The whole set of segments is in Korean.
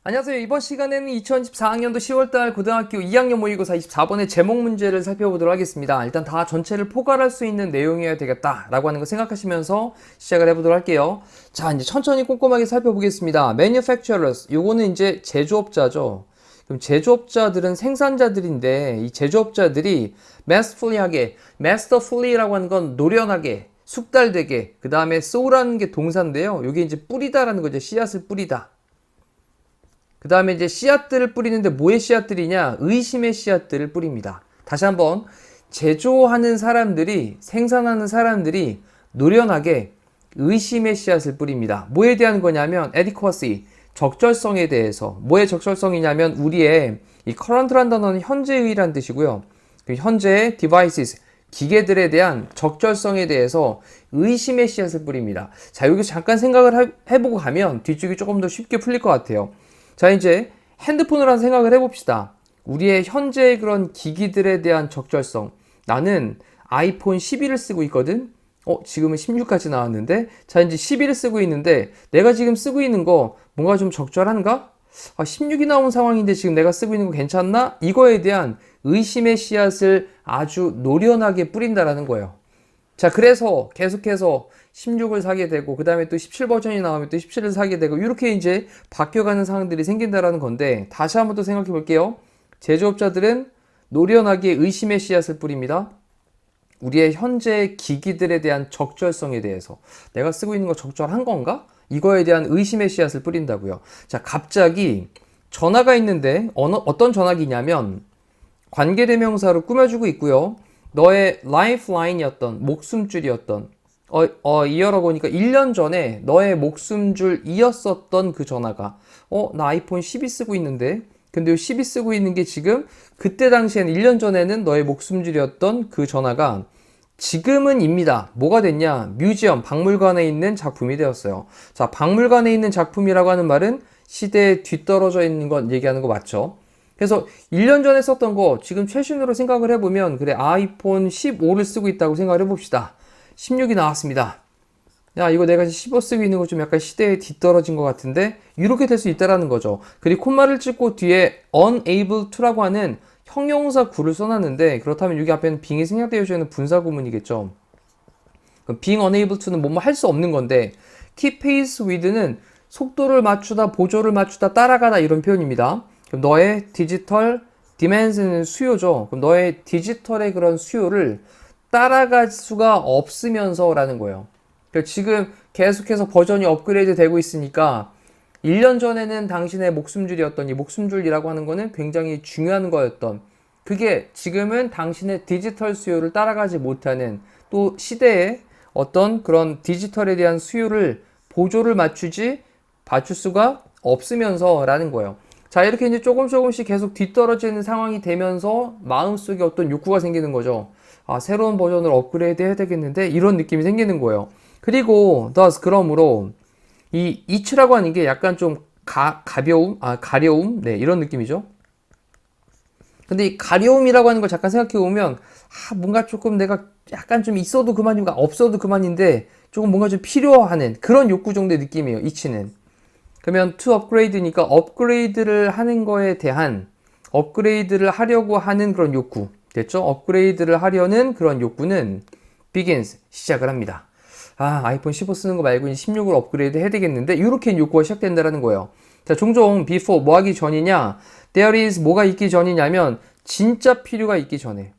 안녕하세요. 이번 시간에는 2014학년도 10월달 고등학교 2학년 모의고사 24번의 제목 문제를 살펴보도록 하겠습니다. 일단 다 전체를 포괄할 수 있는 내용이어야 되겠다라고 하는 거 생각하시면서 시작을 해보도록 할게요. 자, 이제 천천히 꼼꼼하게 살펴보겠습니다. Manufacturers, 요거는 이제 제조업자죠. 그럼 제조업자들은 생산자들인데 이 제조업자들이 masterfully라고 하는 건 노련하게, 숙달되게, 그 다음에 sow라는 게 동사인데요. 요게 이제 뿌리다라는 거죠. 씨앗을 뿌리다. 그 다음에 이제 씨앗들을 뿌리는데 뭐의 씨앗들이냐? 의심의 씨앗들을 뿌립니다. 다시 한번 제조하는 사람들이, 생산하는 사람들이 노련하게 의심의 씨앗을 뿌립니다. 뭐에 대한 거냐면 adequacy, 적절성에 대해서. 뭐의 적절성이냐면 우리의 이 current라는 단어는 현재의란 뜻이고요. 현재의 devices, 기계들에 대한 적절성에 대해서 의심의 씨앗을 뿌립니다. 자, 여기서 잠깐 생각을 해보고 가면 뒤쪽이 조금 더 쉽게 풀릴 것 같아요. 자, 이제 핸드폰을 한 생각을 해봅시다. 우리의 현재의 그런 기기들에 대한 적절성. 나는 아이폰 12를 쓰고 있거든. 지금은 16까지 나왔는데, 자, 이제 12를 쓰고 있는데 내가 지금 쓰고 있는 거 뭔가 좀 적절한가? 16이 나온 상황인데 지금 내가 쓰고 있는 거 괜찮나? 이거에 대한 의심의 씨앗을 아주 노련하게 뿌린다라는 거예요. 자, 그래서 계속해서 16을 사게 되고, 그 다음에 또 17 버전이 나오면 또 17을 사게 되고, 이렇게 이제 바뀌어가는 상황들이 생긴다라는 건데, 다시 한번 더 생각해 볼게요. 제조업자들은 노련하게 의심의 씨앗을 뿌립니다. 우리의 현재 기기들에 대한 적절성에 대해서. 내가 쓰고 있는 거 적절한 건가? 이거에 대한 의심의 씨앗을 뿌린다고요. 자, 갑자기 전화가 있는데, 어떤 전화기냐면, 관계대명사로 꾸며주고 있고요. 너의 라이프라인이었던, 목숨줄이었던, 이어라고 보니까 1년 전에 너의 목숨줄이었었던 그 전화가, 나 아이폰 12 쓰고 있는데, 근데 12 쓰고 있는 게 지금, 그때 당시에는 1년 전에는 너의 목숨줄이었던 그 전화가, 지금은입니다. 뭐가 됐냐? 뮤지엄, 박물관에 있는 작품이 되었어요. 자, 박물관에 있는 작품이라고 하는 말은 시대에 뒤떨어져 있는 것 얘기하는 거 맞죠? 그래서 1년 전에 썼던 거 지금 최신으로 생각을 해보면 그래, 아이폰 15를 쓰고 있다고 생각을 해봅시다. 16이 나왔습니다. 야, 이거 내가 15 쓰고 있는 거 좀 약간 시대에 뒤떨어진 것 같은데 이렇게 될 수 있다라는 거죠. 그리고 콤마를 찍고 뒤에 unable to라고 하는 형용사 구를 써놨는데, 그렇다면 여기 앞에는 being이 생략되어져 있는 분사 구문이겠죠. 그럼 being unable to는 뭐뭐 할 수 없는 건데, keep pace with는 속도를 맞추다, 보조를 맞추다, 따라가다 이런 표현입니다. 그럼 너의 디지털 디맨스는 수요죠. 그럼 너의 디지털의 그런 수요를 따라갈 수가 없으면서 라는 거예요. 그러니까 지금 계속해서 버전이 업그레이드 되고 있으니까 1년 전에는 당신의 목숨줄이었던 이 목숨줄이라고 하는 거는 굉장히 중요한 거였던, 그게 지금은 당신의 디지털 수요를 따라가지 못하는, 또 시대의 어떤 그런 디지털에 대한 수요를 보조를 맞출 수가 없으면서 라는 거예요. 자, 이렇게 이제 조금씩 계속 뒤떨어지는 상황이 되면서 마음속에 어떤 욕구가 생기는 거죠. 새로운 버전을 업그레이드 해야 되겠는데 이런 느낌이 생기는 거예요. 그리고 thus, 그러므로 이 each라고 하는 게 약간 좀 가려움, 네, 이런 느낌이죠. 근데 이 가려움이라고 하는 걸 잠깐 생각해 보면, 뭔가 조금 내가 약간 좀 있어도 그만인가 없어도 그만인데 조금 뭔가 좀 필요하는 그런 욕구 정도의 느낌이에요, each는. 그러면 to upgrade니까 업그레이드를 하는 거에 대한, 업그레이드를 하려고 하는 그런 욕구 됐죠? 업그레이드를 하려는 그런 욕구는 begins, 시작을 합니다. 아이폰 15 쓰는 거 말고 16으로 업그레이드 해야 되겠는데, 이렇게 욕구가 시작된다는 거예요. 자, 종종 before, 뭐 하기 전이냐, there is, 뭐가 있기 전이냐면 진짜 필요가 있기 전에.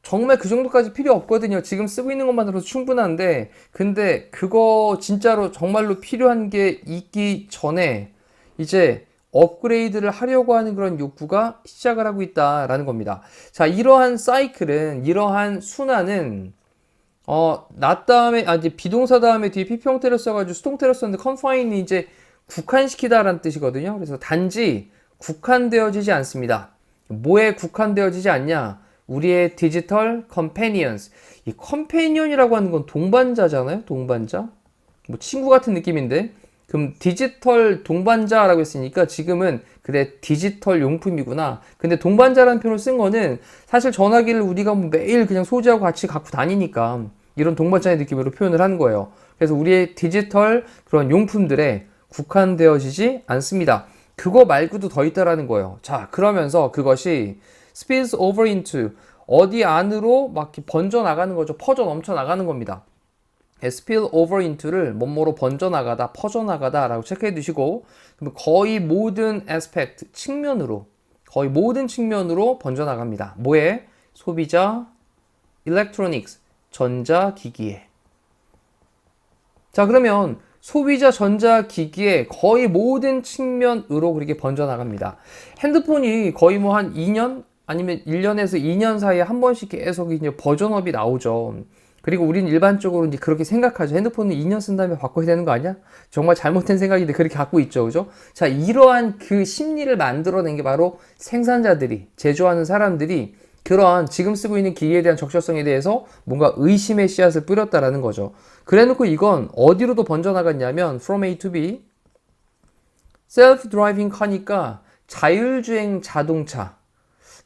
정말 그 정도까지 필요 없거든요. 지금 쓰고 있는 것만으로도 충분한데, 근데 그거 진짜로 정말로 필요한 게 있기 전에 이제 업그레이드를 하려고 하는 그런 욕구가 시작을 하고 있다라는 겁니다. 자, 이러한 사이클은, 이러한 순환은 not 다음에, 이제 비동사 다음에 뒤에 PP 형태를 써가지고 수동태를 썼는데, confine이 이제 국한시키다라는 뜻이거든요. 그래서 단지 국한되어지지 않습니다. 뭐에 국한되어지지 않냐? 우리의 디지털 companions. 이 companion이라고 하는 건 동반자잖아요. 동반자. 뭐 친구 같은 느낌인데, 그럼 디지털 동반자라고 했으니까 지금은 그래 디지털 용품이구나. 근데 동반자라는 표현을 쓴 거는 사실 전화기를 우리가 뭐 매일 그냥 소지하고 같이 갖고 다니니까 이런 동반자의 느낌으로 표현을 한 거예요. 그래서 우리의 디지털 그런 용품들에 국한되어지지 않습니다. 그거 말고도 더 있다라는 거예요. 자, 그러면서 그것이 spills over into 어디 안으로 막 번져 나가는 거죠. 퍼져 넘쳐 나가는 겁니다. spill over into를 뭐뭐로 번져 나가다, 퍼져 나가다라고 체크해 두시고, 그럼 거의 모든 aspect 측면으로, 거의 모든 측면으로 번져 나갑니다. 뭐에? 소비자, electronics, 전자기기에. 자, 그러면 소비자 전자기기의 거의 모든 측면으로 그렇게 번져 나갑니다. 핸드폰이 거의 뭐 한 2년 아니면 1년에서 2년 사이에 한 번씩 계속 이제 버전업이 나오죠. 그리고 우리는 일반적으로 이제 그렇게 생각하죠. 핸드폰은 2년 쓴 다음에 바꿔야 되는 거 아니야? 정말 잘못된 생각인데 그렇게 갖고 있죠. 그죠? 자, 이러한 그 심리를 만들어낸 게 바로 생산자들이, 제조하는 사람들이 그러한 지금 쓰고 있는 기기에 대한 적절성에 대해서 뭔가 의심의 씨앗을 뿌렸다라는 거죠. 그래 놓고 이건 어디로도 번져나갔냐면 from A to B, self-driving car니까 자율주행 자동차.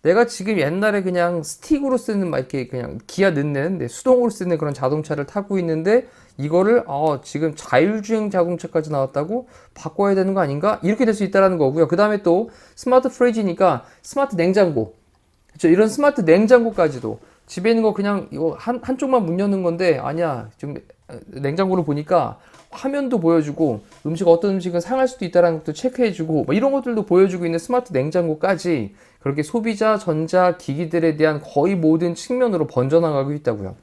내가 지금 옛날에 그냥 스틱으로 쓰는 막 이렇게 그냥 기아 넣는 수동으로 쓰는 그런 자동차를 타고 있는데 이거를 지금 자율주행 자동차까지 나왔다고 바꿔야 되는 거 아닌가? 이렇게 될 수 있다라는 거고요. 그 다음에 또 스마트 프리지니까 스마트 냉장고. 그렇죠? 이런 스마트 냉장고까지도 집에 있는 거 그냥 이거 한쪽만 문 여는 건데 아니야. 지금 냉장고를 보니까 화면도 보여주고 어떤 음식은 상할 수도 있다는 것도 체크해주고 뭐 이런 것들도 보여주고 있는 스마트 냉장고까지 그렇게 소비자 전자기기들에 대한 거의 모든 측면으로 번져나가고 있다고요.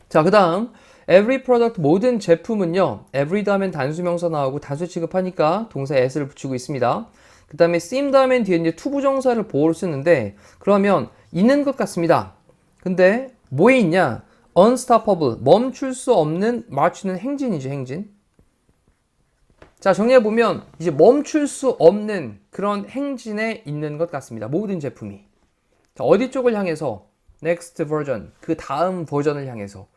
자, 그 다음 every product 모든 제품은요. every 다음엔 단수명사 나오고 단수 취급하니까 동사 s를 붙이고 있습니다. 그 다음에 seem 다음엔 뒤에 이제 투부정사를 보호를 쓰는데 그러면 있는 것 같습니다. 근데 뭐에 있냐? unstoppable 멈출 수 없는 march는 행진이죠. 행진. 자, 정리해보면 이제 멈출 수 없는 그런 행진에 있는 것 같습니다. 모든 제품이. 자, 어디 쪽을 향해서? next version, 그 다음 버전을 향해서.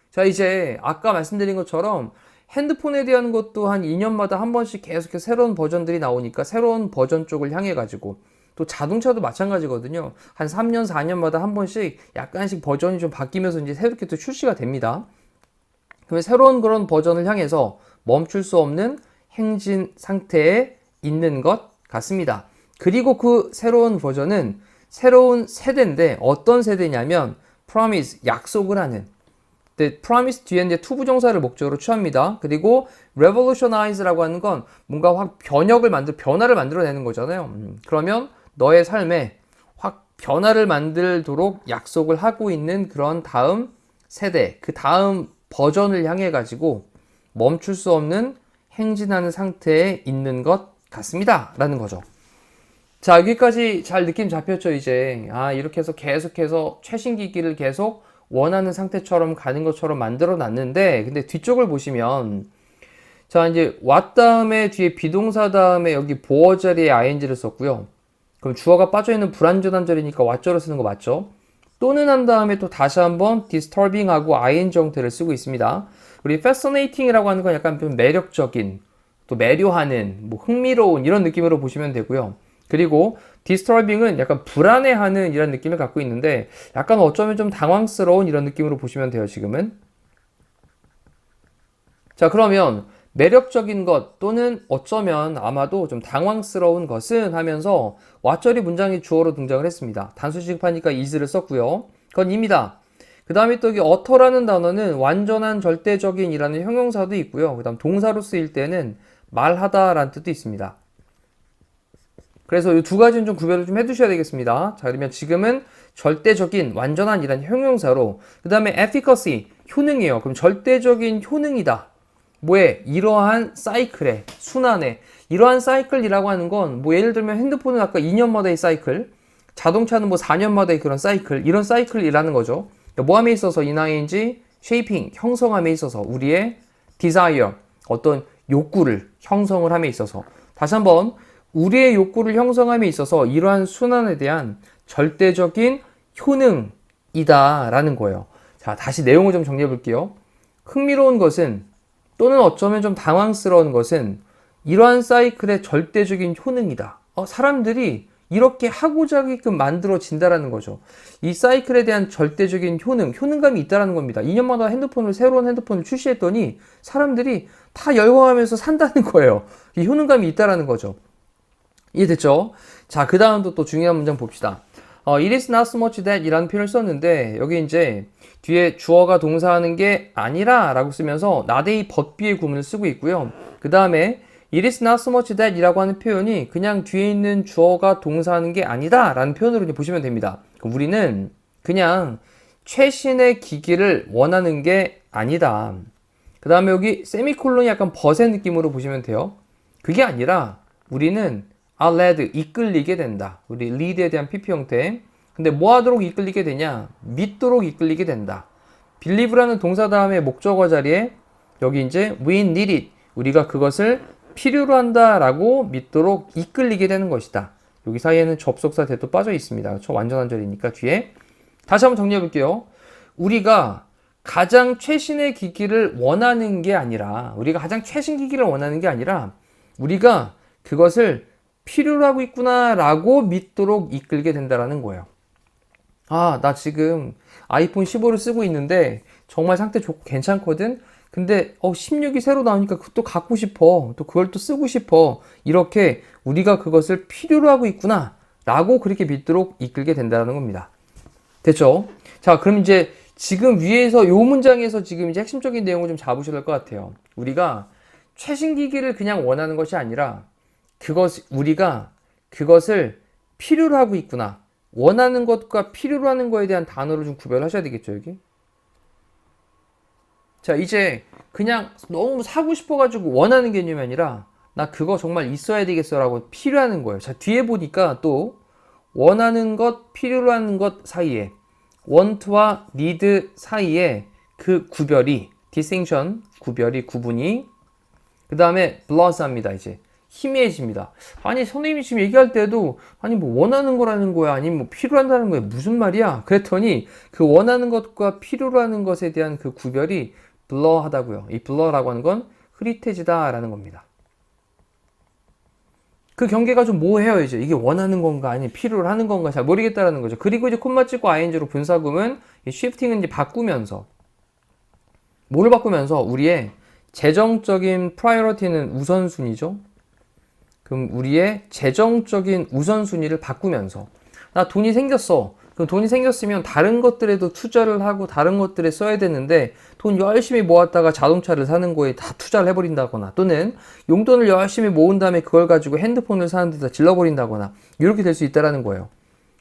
자, 이제 아까 말씀드린 것처럼 핸드폰에 대한 것도 한 2년마다 한 번씩 계속해서 새로운 버전들이 나오니까 새로운 버전 쪽을 향해 가지고 또 자동차도 마찬가지거든요. 한 3년, 4년마다 한 번씩 약간씩 버전이 좀 바뀌면서 이제 새롭게 또 출시가 됩니다. 그러면 새로운 그런 버전을 향해서 멈출 수 없는 행진 상태에 있는 것 같습니다. 그리고 그 새로운 버전은 새로운 세대인데 어떤 세대냐면 promise, 약속을 하는. 근데 promise 뒤에 이제 투부정사를 목적으로 취합니다. 그리고 revolutionize라고 하는 건 뭔가 확 변화를 만들어내는 거잖아요. 그러면 너의 삶에 확 변화를 만들도록 약속을 하고 있는 그런 다음 세대, 그 다음 버전을 향해 가지고 멈출 수 없는 행진하는 상태에 있는 것 같습니다. 라는 거죠. 자, 여기까지 잘 느낌 잡혔죠, 이제. 이렇게 해서 계속해서 최신 기기를 계속 원하는 상태처럼 가는 것처럼 만들어 놨는데, 근데 뒤쪽을 보시면, 자, 이제 what 다음에 뒤에 비동사 다음에 여기 보어 자리에 ing를 썼고요. 그럼 주어가 빠져있는 불완전한 자리니까 what자로 쓰는 거 맞죠? 또는 한 다음에 또 다시 한번 disturbing 하고 ing 형태를 쓰고 있습니다. 우리 fascinating 이라고 하는 건 약간 좀 매력적인, 또 매료하는, 뭐 흥미로운 이런 느낌으로 보시면 되고요. 그리고 disturbing은 약간 불안해하는 이런 느낌을 갖고 있는데 약간 어쩌면 좀 당황스러운 이런 느낌으로 보시면 돼요, 지금은. 자, 그러면 매력적인 것 또는 어쩌면 아마도 좀 당황스러운 것은 하면서 왓절이 문장이 주어로 등장을 했습니다. 단수 취급하니까 is를 썼고요. 그건 입니다. 그 다음에 또 여기 어터라는 단어는 완전한 절대적인 이라는 형용사도 있고요. 그 다음 동사로 쓰일 때는 말하다 라는 뜻도 있습니다. 그래서 이 두 가지는 좀 구별을 좀 해두셔야 되겠습니다. 자, 그러면 지금은 절대적인, 완전한 이라는 형용사로, 그 다음에 efficacy, 효능이에요. 그럼 절대적인 효능이다. 뭐에? 이러한 사이클에, 순환에. 이러한 사이클이라고 하는 건, 뭐 예를 들면 핸드폰은 아까 2년마다의 사이클, 자동차는 뭐 4년마다의 그런 사이클, 이런 사이클이라는 거죠. 그러니까 뭐함에 있어서 ining, shaping, 형성함에 있어서 우리의 desire, 어떤 욕구를 형성을 함에 있어서. 다시 한번, 우리의 욕구를 형성함에 있어서 이러한 순환에 대한 절대적인 효능이다 라는 거예요. 자, 다시 내용을 좀 정리해 볼게요. 흥미로운 것은 또는 어쩌면 좀 당황스러운 것은 이러한 사이클의 절대적인 효능이다. 사람들이 이렇게 하고자 하게끔 만들어진다라는 거죠. 이 사이클에 대한 절대적인 효능감이 있다라는 겁니다. 2년마다 새로운 핸드폰을 출시했더니 사람들이 다 열광하면서 산다는 거예요. 이 효능감이 있다라는 거죠. 이해됐죠? 자, 그 다음도 또 중요한 문장 봅시다. It is not so much that 이라는 표현을 썼는데, 여기 이제 뒤에 주어가 동사하는 게 아니라 라고 쓰면서 not a but be의 구문을 쓰고 있고요. 그 다음에 It is not so much that 이라고 하는 표현이 그냥 뒤에 있는 주어가 동사하는 게 아니다 라는 표현으로 이제 보시면 됩니다. 우리는 그냥 최신의 기기를 원하는 게 아니다. 그 다음에 여기 세미콜론이 약간 벗의 느낌으로 보시면 돼요. 그게 아니라 우리는 are led, 이끌리게 된다. 우리 lead에 대한 PP 형태. 근데 뭐 하도록 이끌리게 되냐? 믿도록 이끌리게 된다. believe라는 동사 다음에 목적어 자리에 여기 이제 we need it. 우리가 그것을 필요로 한다라고 믿도록 이끌리게 되는 것이다. 여기 사이에는 접속사 대도 빠져 있습니다. 저 완전 한절이니까 뒤에. 다시 한번 정리해 볼게요. 우리가 가장 최신의 기기를 원하는 게 아니라, 우리가 그것을 필요로 하고 있구나 라고 믿도록 이끌게 된다라는 거예요. 나 지금 아이폰 15를 쓰고 있는데 정말 상태 좋고 괜찮거든? 근데 16이 새로 나오니까 또 갖고 싶어. 또 그걸 또 쓰고 싶어. 이렇게 우리가 그것을 필요로 하고 있구나 라고 그렇게 믿도록 이끌게 된다는 겁니다. 됐죠? 자, 그럼 이제 지금 위에서 요 문장에서 지금 이제 핵심적인 내용을 좀 잡으셔야 될 것 같아요. 우리가 최신 기기를 그냥 원하는 것이 아니라 우리가 그것을 필요로 하고 있구나. 원하는 것과 필요로 하는 거에 대한 단어를 좀 구별하셔야 되겠죠, 여기? 자, 이제 그냥 너무 사고 싶어가지고 원하는 개념이 아니라 나 그거 정말 있어야 되겠어 라고 필요하는 거예요. 자, 뒤에 보니까 또 원하는 것, 필요로 하는 것 사이에 want와 need 사이에 그 구별이 distinction, 구분이 그 다음에 bloss합니다. 이제 희미해집니다. 아니 선생님이 지금 얘기할 때도 아니 뭐 원하는 거라는 거야 아니면 뭐 필요한다는 거야 무슨 말이야? 그랬더니 그 원하는 것과 필요로 하는 것에 대한 그 구별이 블러하다고요. 이 블러라고 하는 건 흐릿해지다라는 겁니다. 그 경계가 좀 모호해요. 이제 이게 원하는 건가 아니면 필요로 하는 건가 잘 모르겠다라는 거죠. 그리고 이제 콤마 찍고 ing로 분사구문 이 쉬프팅은 이제 바꾸면서 뭐를 바꾸면서 우리의 재정적인 프라이어리티는 우선순위죠. 그럼 우리의 재정적인 우선순위를 바꾸면서 나 돈이 생겼어. 그럼 돈이 생겼으면 다른 것들에도 투자를 하고 다른 것들에 써야 되는데 돈 열심히 모았다가 자동차를 사는 거에 다 투자를 해버린다거나 또는 용돈을 열심히 모은 다음에 그걸 가지고 핸드폰을 사는 데다 질러버린다거나 이렇게 될 수 있다는 거예요.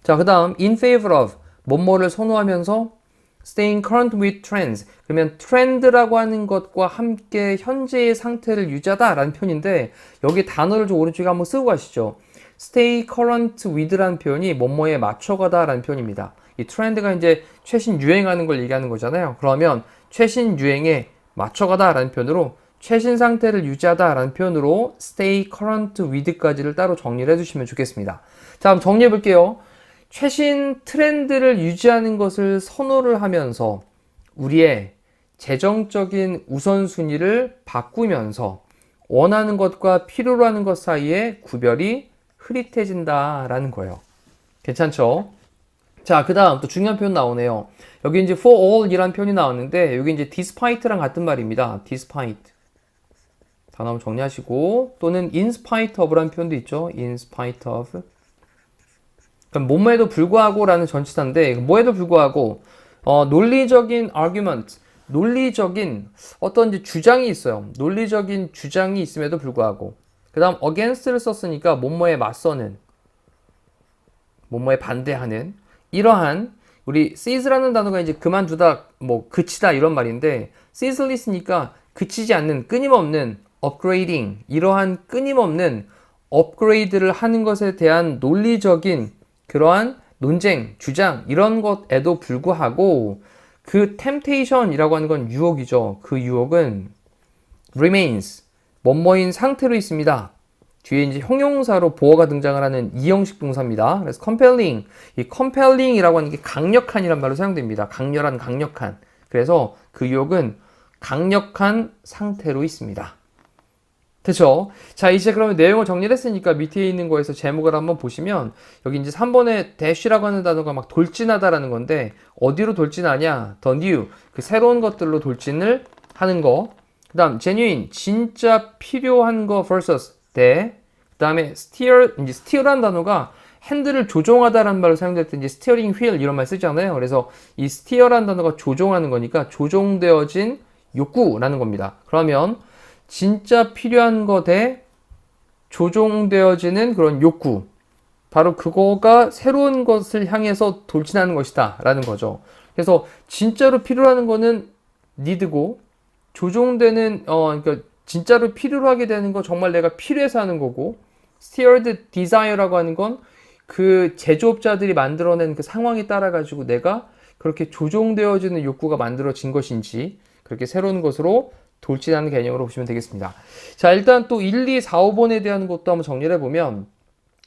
자, 그 다음 in favor of 뭐뭐를 선호하면서 staying current with trends 그러면 트렌드라고 하는 것과 함께 현재의 상태를 유지하다 라는 표현인데 여기 단어를 좀 오른쪽에 한번 쓰고 가시죠. stay current with라는 표현이 뭐뭐에 맞춰가다 라는 표현입니다. 이 트렌드가 이제 최신 유행하는 걸 얘기하는 거잖아요. 그러면 최신 유행에 맞춰가다 라는 표현으로 최신 상태를 유지하다 라는 표현으로 stay current with까지를 따로 정리를 해주시면 좋겠습니다. 자, 한번 정리해 볼게요. 최신 트렌드를 유지하는 것을 선호를 하면서 우리의 재정적인 우선순위를 바꾸면서 원하는 것과 필요로 하는 것 사이에 구별이 흐릿해진다라는 거예요. 괜찮죠? 자, 그 다음 또 중요한 표현 나오네요. 여기 이제 for all 이란 표현이 나왔는데 여기 이제 despite랑 같은 말입니다. despite. 단어 한번 정리하시고 또는 in spite of라는 표현도 있죠. in spite of. 그럼 뭐뭐에도 불구하고 라는 전치사인데 뭐에도 불구하고 논리적인 argument, 논리적인 어떤 이제 주장이 있어요. 논리적인 주장이 있음에도 불구하고 그 다음 against를 썼으니까 뭐뭐에 맞서는 뭐뭐에 반대하는 이러한 우리 cease라는 단어가 이제 그만두다 뭐 그치다 이런 말인데 ceaseless니까 그치지 않는 끊임없는 upgrading 이러한 끊임없는 업그레이드를 하는 것에 대한 논리적인 그러한 논쟁, 주장 이런 것에도 불구하고 그 temptation이라고 하는 건 유혹이죠. 그 유혹은 remains, 뭐뭐인 상태로 있습니다. 뒤에 이제 형용사로 보어가 등장을 하는 이형식 동사입니다. 그래서 compelling, 이 compelling이라고 하는 게 강력한이란 말로 사용됩니다. 강렬한, 강력한. 그래서 그 유혹은 강력한 상태로 있습니다. 그쵸? 자, 이제 그러면 내용을 정리를 했으니까 밑에 있는 거에서 제목을 한번 보시면 여기 이제 3번에 dash라고 하는 단어가 막 돌진하다라는 건데 어디로 돌진하냐? the new, 그 새로운 것들로 돌진을 하는 거. 그 다음 genuine, 진짜 필요한 거 versus 대. 그 다음에 steer, 이제 steer라는 단어가 핸들을 조종하다라는 말로 사용될 때 이제 스티어링 휠 이런 말 쓰잖아요. 그래서 이 steer라는 단어가 조종하는 거니까 조종되어진 욕구라는 겁니다. 그러면 진짜 필요한 거 대 조종되어지는 그런 욕구. 바로 그거가 새로운 것을 향해서 돌진하는 것이다 라는 거죠. 그래서 진짜로 필요한 거는 니드고 조종되는 그러니까 진짜로 필요로 하게 되는 거 정말 내가 필요해서 하는 거고 steered desire라고 하는 건 그 제조업자들이 만들어낸 그 상황에 따라 가지고 내가 그렇게 조종되어지는 욕구가 만들어진 것인지 그렇게 새로운 것으로 돌진하는 개념으로 보시면 되겠습니다. 자, 일단 또 1, 2, 4, 5번에 대한 것도 한번 정리를 해보면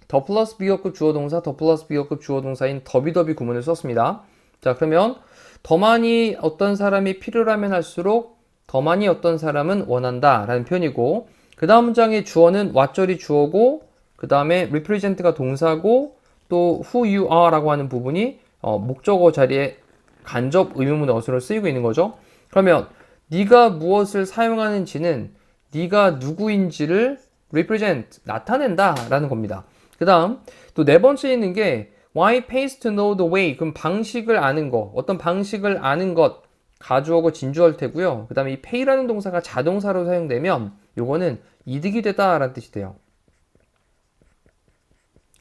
더 플러스 비어급 주어동사, 더 플러스 비어급 주어동사인 더비더비 구문을 썼습니다. 자, 그러면 더 많이 어떤 사람이 필요라면 할수록 더 많이 어떤 사람은 원한다 라는 표현이고 그 다음 문장의 주어는 what절이 주어고 그 다음에 represent가 동사고 또 who you are 라고 하는 부분이 목적어 자리에 간접 의문문의 어순으로 쓰이고 있는 거죠. 그러면 네가 무엇을 사용하는지는 네가 누구인지를 represent, 나타낸다 라는 겁니다. 그 다음 또 네 번째 있는 게 why pays to know the way, 그럼 방식을 아는 거, 어떤 방식을 아는 것, 가주어고 진주어일 테고요. 그 다음에 이 pay라는 동사가 자동사로 사용되면 요거는 이득이 되다 라는 뜻이 돼요.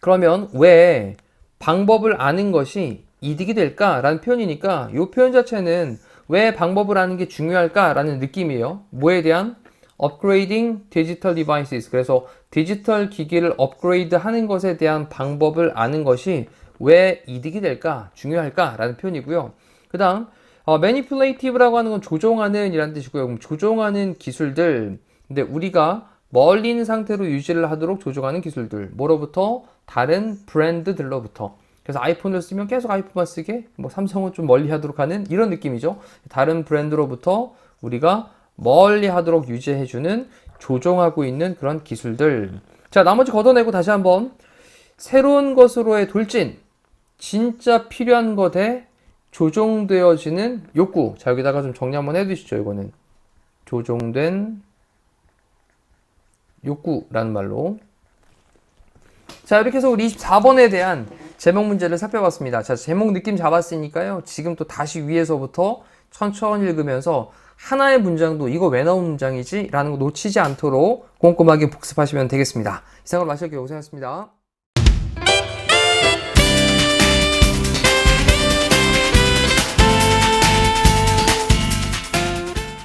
그러면 왜 방법을 아는 것이 이득이 될까 라는 표현이니까 이 표현 자체는 왜 방법을 아는 게 중요할까 라는 느낌이에요. 뭐에 대한? upgrading digital devices. 그래서 디지털 기기를 업그레이드 하는 것에 대한 방법을 아는 것이 왜 이득이 될까? 중요할까? 라는 표현이고요. 그 다음 manipulative라고 하는 건 조종하는 이라는 뜻이고요. 그럼 조종하는 기술들. 근데 우리가 멀리 있는 상태로 유지를 하도록 조종하는 기술들. 뭐로부터? 다른 브랜드들로부터. 그래서 아이폰을 쓰면 계속 아이폰만 쓰게, 뭐 삼성은 좀 멀리 하도록 하는 이런 느낌이죠. 다른 브랜드로부터 우리가 멀리 하도록 유지해주는, 조종하고 있는 그런 기술들. 자, 나머지 걷어내고 다시 한번 새로운 것으로의 돌진, 진짜 필요한 것에 조종되어지는 욕구. 자, 여기다가 좀 정리 한번 해두시죠. 이거는 조종된 욕구라는 말로. 자, 이렇게 해서 우리 24번에 대한 제목 문제를 살펴봤습니다. 자, 제목 느낌 잡았으니까요. 지금 또 다시 위에서부터 천천히 읽으면서 하나의 문장도 이거 왜 나온 문장이지? 라는 거 놓치지 않도록 꼼꼼하게 복습하시면 되겠습니다. 이상으로 마실게요. 고생하셨습니다.